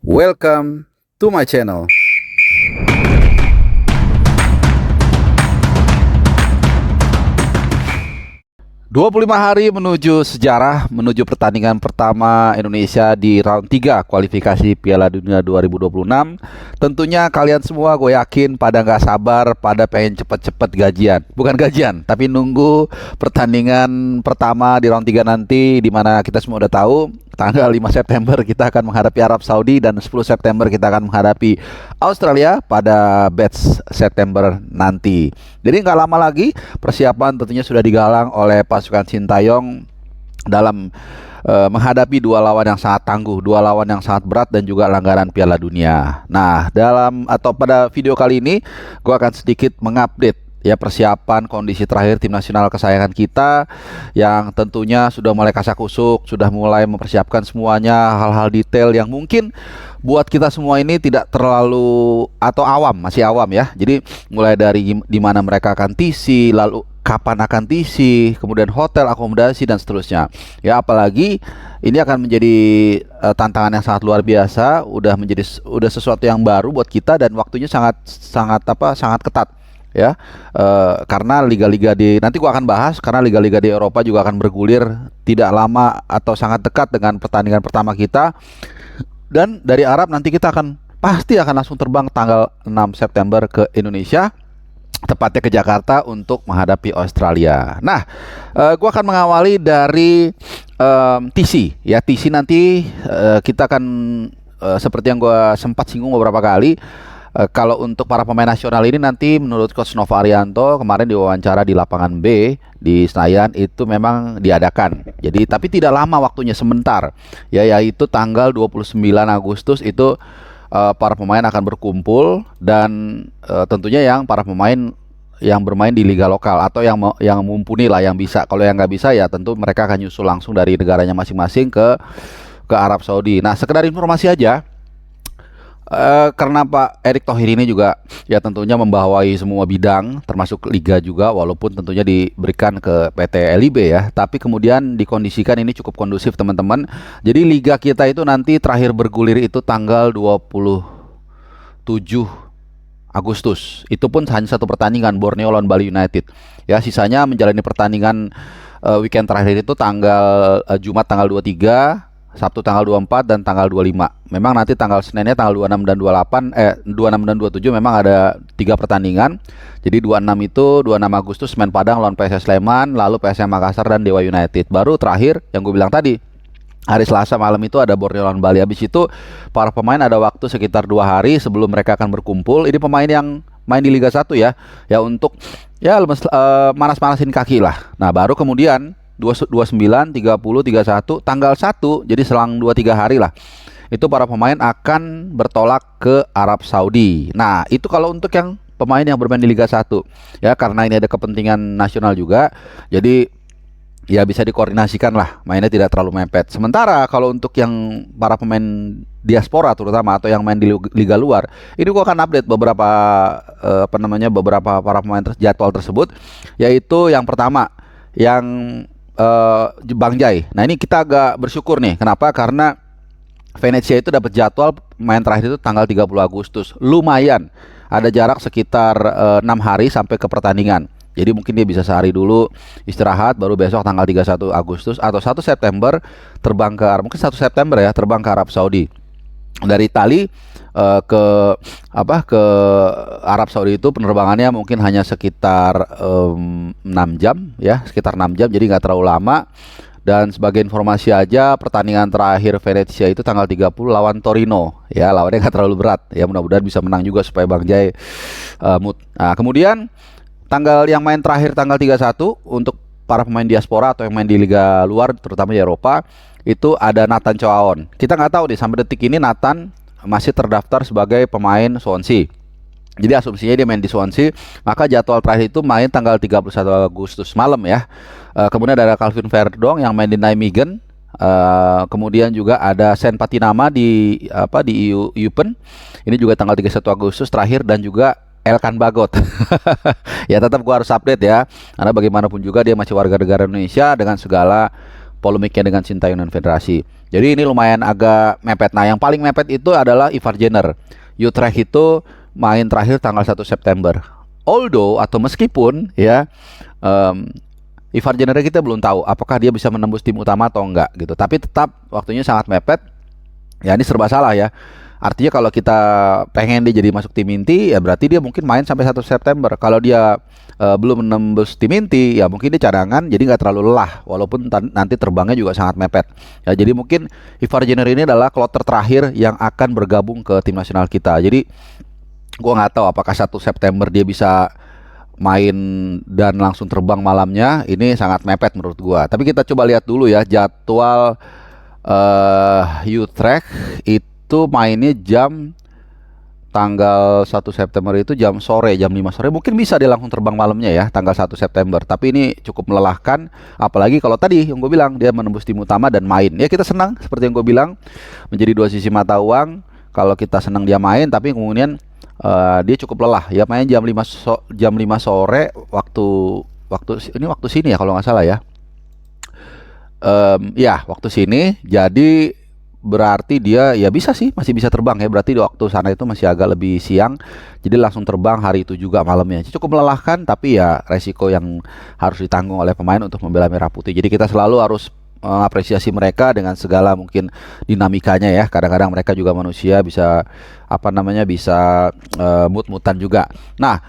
Welcome to my channel. 25 hari menuju sejarah, menuju pertandingan pertama Indonesia di round 3 kualifikasi Piala Dunia 2026. Tentunya kalian semua gue yakin pada nggak sabar, pada pengen cepet-cepet gajian. Bukan gajian, tapi nunggu pertandingan pertama di round 3 nanti, di mana kita semua udah tahu tanggal 5 September kita akan menghadapi Arab Saudi dan 10 September kita akan menghadapi Australia pada batch September nanti. Jadi nggak lama lagi persiapan tentunya sudah digalang oleh pasukan Sintayong dalam menghadapi dua lawan yang sangat tangguh, dua lawan yang sangat berat dan juga langganan Piala Dunia. Nah, pada video kali ini gue akan sedikit mengupdate ya persiapan kondisi terakhir tim nasional kesayangan kita yang tentunya sudah mulai kasak-kusuk, sudah mulai mempersiapkan semuanya, hal-hal detail yang mungkin buat kita semua ini tidak terlalu atau masih awam ya. Jadi mulai dari di mana mereka akan TC, lalu kapan akan TC, kemudian hotel, akomodasi dan seterusnya. Ya, apalagi ini akan menjadi tantangan yang sangat luar biasa, udah sesuatu yang baru buat kita dan waktunya sangat ketat. Ya, karena liga-liga nanti gua akan bahas, karena liga-liga di Eropa juga akan bergulir tidak lama atau sangat dekat dengan pertandingan pertama kita. Dan dari Arab nanti kita pasti akan langsung terbang tanggal 6 September ke Indonesia, tepatnya ke Jakarta untuk menghadapi Australia. Nah, gua akan mengawali dari TC. Ya, TC nanti kita akan seperti yang gua sempat singgung beberapa kali. Kalau untuk para pemain nasional ini nanti menurut Coach Nova Arianto kemarin diwawancara di lapangan B di Senayan itu memang diadakan. Jadi tapi tidak lama waktunya, sebentar. Ya, yaitu tanggal 29 Agustus itu para pemain akan berkumpul dan tentunya para pemain yang bermain di liga lokal atau yang mumpuni lah, yang bisa. Kalau yang nggak bisa ya tentu mereka akan nyusul langsung dari negaranya masing-masing ke Arab Saudi. Nah, sekedar informasi aja. Karena Pak Erick Thohir ini juga ya tentunya membawai semua bidang termasuk liga juga, walaupun tentunya diberikan ke PT LIB ya, tapi kemudian dikondisikan ini cukup kondusif teman-teman. Jadi liga kita itu nanti terakhir bergulir itu tanggal 27 Agustus. Itu pun hanya satu pertandingan, Borneo lawan Bali United. Ya, sisanya menjalani pertandingan weekend terakhir itu tanggal Jumat tanggal 23, Sabtu tanggal 24 dan tanggal 25. Memang nanti tanggal Seninnya tanggal 26 dan 26 dan 27 memang ada 3 pertandingan. Jadi 26 Agustus Semen Padang lawan PSS Sleman, lalu PSM Makassar dan Dewa United. Baru terakhir yang gue bilang tadi, hari Selasa malam itu ada Borneo lawan Bali. Habis itu para pemain ada waktu sekitar 2 hari sebelum mereka akan berkumpul. Ini pemain yang main di Liga 1 ya untuk manas-manasin kaki lah. Nah, baru kemudian 29, 30, 31 tanggal 1, jadi selang 2-3 hari lah, itu para pemain akan bertolak ke Arab Saudi. Nah, itu kalau untuk yang pemain yang bermain di Liga 1 ya, karena ini ada kepentingan nasional juga, jadi ya bisa dikoordinasikan lah, mainnya tidak terlalu mepet. Sementara kalau untuk yang para pemain diaspora terutama atau yang main di liga luar, ini gua akan update beberapa beberapa para pemain jadwal tersebut, yaitu yang pertama yang Bang Jai. Nah, ini kita agak bersyukur nih. Kenapa? Karena Venezia itu dapat jadwal main terakhir itu tanggal 30 Agustus. Lumayan. Ada jarak sekitar 6 hari sampai ke pertandingan. Jadi mungkin dia bisa sehari dulu istirahat, baru besok tanggal 31 Agustus atau 1 September terbang ke mungkin 1 September ya, terbang ke Arab Saudi. Dari Itali ke Arab Saudi itu penerbangannya mungkin hanya sekitar 6 jam ya, sekitar 6 jam, jadi nggak terlalu lama. Dan sebagai informasi aja, pertandingan terakhir Venezia itu tanggal 30 lawan Torino ya, lawannya nggak terlalu berat ya, mudah-mudahan bisa menang juga supaya Bang Jai mood. Nah, kemudian yang main terakhir tanggal 31 untuk para pemain diaspora atau yang main di liga luar terutama di Eropa itu ada Nathan Choaon. Kita nggak tahu nih sampai detik ini Nathan masih terdaftar sebagai pemain Swansea. Jadi asumsinya dia main di Swansea, maka jadwal terakhir itu main tanggal 31 Agustus malam ya. Kemudian ada Calvin Verdong yang main di Nijmegen. Kemudian juga ada Sen Patinama di Eupen. Ini juga tanggal 31 Agustus terakhir, dan juga Elkan Bagot. Ya, tetap gua harus update ya, karena bagaimanapun juga dia masih warga negara Indonesia dengan segala polemiknya dengan Sintayong dan federasi. Jadi ini lumayan agak mepet. Nah, yang paling mepet itu adalah Ivar Jenner. Utrecht itu main terakhir tanggal 1 September. Although atau meskipun ya Ivar Jenner kita belum tahu apakah dia bisa menembus tim utama atau enggak gitu. Tapi tetap waktunya sangat mepet. Ya ini serba salah ya. Artinya kalau kita pengen dia jadi masuk tim inti, ya berarti dia mungkin main sampai 1 September. Kalau dia belum menembus tim inti, ya mungkin dia cadangan, jadi nggak terlalu lelah. Walaupun nanti terbangnya juga sangat mepet. Ya jadi mungkin Ivar Jenner ini adalah kloter terakhir yang akan bergabung ke tim nasional kita. Jadi gua nggak tahu apakah 1 September dia bisa main dan langsung terbang malamnya. Ini sangat mepet menurut gua. Tapi kita coba lihat dulu ya jadwal Utrecht itu mainnya tanggal 1 September itu jam 5 sore. Mungkin bisa dia langsung terbang malamnya ya tanggal 1 September. Tapi ini cukup melelahkan. Apalagi kalau tadi yang gue bilang dia menembus tim utama dan main. Ya kita senang seperti yang gue bilang, menjadi dua sisi mata uang. Kalau kita senang dia main, tapi kemudian dia cukup lelah. Ya main jam 5 sore waktu sini ya kalau nggak salah ya. Ya waktu sini, jadi berarti dia ya bisa sih masih bisa terbang ya, berarti di waktu sana itu masih agak lebih siang, jadi langsung terbang hari itu juga malamnya. Cukup melelahkan, tapi ya resiko yang harus ditanggung oleh pemain untuk membela Merah Putih. Jadi kita selalu harus mengapresiasi mereka dengan segala mungkin dinamikanya ya. Kadang-kadang mereka juga manusia, bisa bisa mut-mutan juga. Nah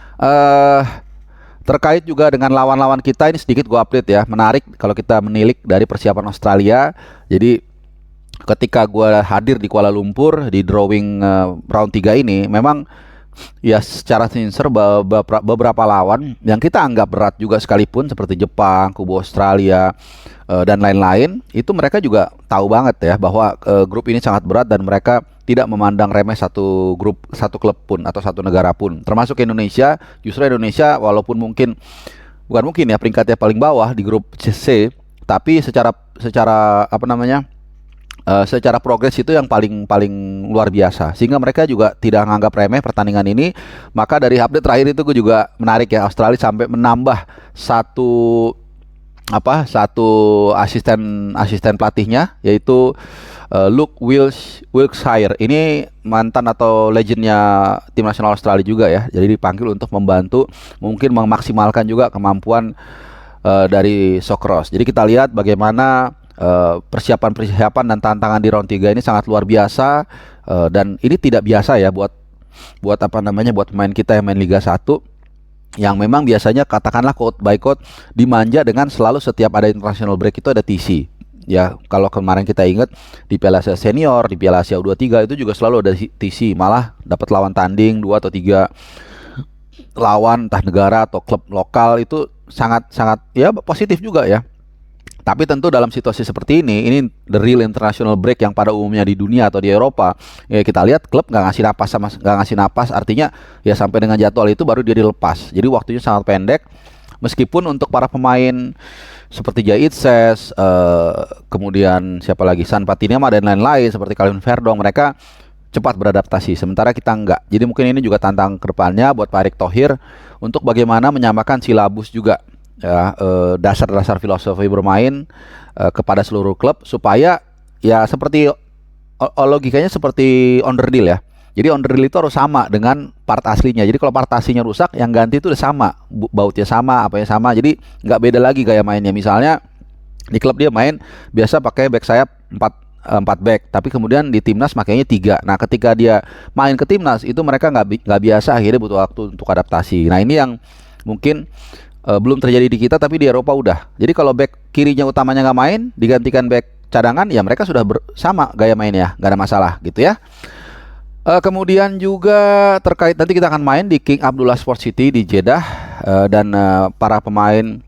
terkait juga dengan lawan-lawan kita, ini sedikit gue update ya. Menarik kalau kita menilik dari persiapan Australia. Jadi ketika gue hadir di Kuala Lumpur di drawing round 3 ini, memang ya secara sincere beberapa lawan yang kita anggap berat juga sekalipun, seperti Jepang, kubu Australia, dan lain-lain, itu mereka juga tahu banget ya bahwa grup ini sangat berat dan mereka tidak memandang remeh satu klub pun atau satu negara pun, termasuk Indonesia. Justru Indonesia walaupun bukan mungkin ya peringkatnya paling bawah di grup C, tapi secara secara progres itu yang paling luar biasa, sehingga mereka juga tidak menganggap remeh pertandingan ini. Maka dari update terakhir itu gue juga menarik ya, Australia sampai menambah satu asisten pelatihnya, yaitu Luke Wilkshire. Ini mantan atau legendnya tim nasional Australia juga ya, jadi dipanggil untuk membantu mungkin memaksimalkan juga kemampuan dari Socceroos. Jadi kita lihat bagaimana persiapan dan tantangan di round 3 ini sangat luar biasa, dan ini tidak biasa ya buat pemain kita yang main Liga 1, yang memang biasanya katakanlah quote by quote dimanja dengan selalu setiap ada international break itu ada TC. Ya, kalau kemarin kita ingat di Piala Asia Senior, di Piala Asia U23 itu juga selalu ada TC, malah dapat lawan tanding 2 atau 3 lawan entah negara atau klub lokal, itu sangat ya positif juga ya. Tapi tentu dalam situasi seperti ini the real international break yang pada umumnya di dunia atau di Eropa, ya kita lihat klub nggak ngasih napas, artinya ya sampai dengan jadwal itu baru dia dilepas. Jadi waktunya sangat pendek. Meskipun untuk para pemain seperti Jait Ses, kemudian siapa lagi, San Patinema dan lain-lain seperti Calvin Verdong, mereka cepat beradaptasi, sementara kita enggak. Jadi mungkin ini juga tantangan kedepannya buat Pak Erick Thohir untuk bagaimana menyamakan silabus juga ya, dasar-dasar filosofi bermain kepada seluruh klub, supaya ya seperti logikanya seperti Onderdil ya. Jadi Onderdil itu harus sama dengan part aslinya. Jadi kalau part aslinya rusak, yang ganti itu udah sama, bautnya sama, apanya sama. Jadi nggak beda lagi gaya mainnya. Misalnya di klub dia main biasa pakai back sayap 4 back, tapi kemudian di timnas makanya 3. Nah ketika dia main ke timnas itu mereka nggak biasa, akhirnya butuh waktu untuk adaptasi. Nah ini yang mungkin belum terjadi di kita, tapi di Eropa udah. Jadi kalau back kirinya utamanya nggak main, digantikan back cadangan, ya mereka sudah sama gaya mainnya, nggak ada masalah gitu ya. Kemudian juga terkait nanti kita akan main di King Abdullah Sport City di Jeddah, dan para pemain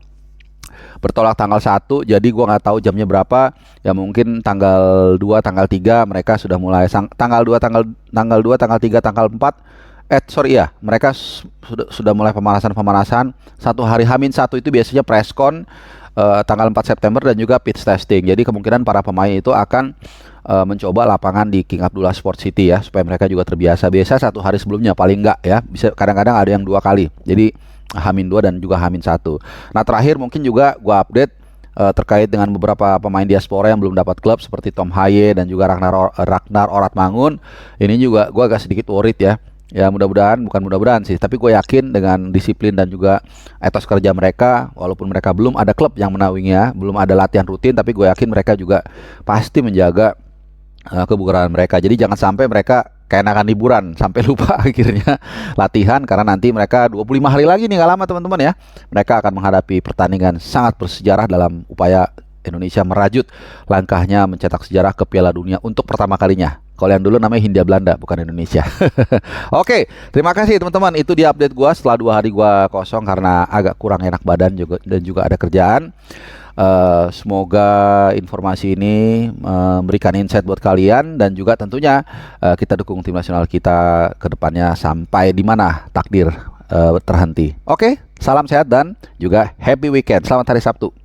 bertolak tanggal 1. Jadi gua nggak tahu jamnya berapa. Ya mungkin tanggal 2, tanggal 3 mereka sudah mulai tanggal 2, tanggal 3, tanggal 4. Mereka sudah mulai pemanasan. Satu hari H-1 itu biasanya preskon tanggal 4 September dan juga pitch testing. Jadi kemungkinan para pemain itu akan mencoba lapangan di King Abdullah Sport City ya, supaya mereka juga terbiasa. Biasa satu hari sebelumnya paling enggak ya, bisa kadang-kadang ada yang 2 kali. Jadi H-2 dan juga H-1. Nah terakhir mungkin juga gua update terkait dengan beberapa pemain diaspora yang belum dapat klub seperti Tom Haye dan juga Ragnar Oratmangun. Ini juga gue agak sedikit worried ya. Ya mudah-mudahan, bukan mudah-mudahan sih, tapi gue yakin dengan disiplin dan juga etos kerja mereka, walaupun mereka belum ada klub yang menaunginya, belum ada latihan rutin, tapi gue yakin mereka juga pasti menjaga kebugaran mereka. Jadi jangan sampai mereka keenakan liburan sampai lupa akhirnya latihan, karena nanti mereka 25 hari lagi nih, gak lama teman-teman ya. Mereka akan menghadapi pertandingan sangat bersejarah dalam upaya Indonesia merajut langkahnya mencetak sejarah ke Piala Dunia untuk pertama kalinya. Kalau yang dulu namanya Hindia Belanda, bukan Indonesia. Oke, terima kasih teman-teman. Itu dia update gua setelah 2 hari gua kosong karena agak kurang enak badan juga, dan juga ada kerjaan. Semoga informasi ini memberikan insight buat kalian, dan juga tentunya kita dukung tim nasional kita ke depannya sampai di mana takdir terhenti. Oke, salam sehat dan juga happy weekend. Selamat hari Sabtu.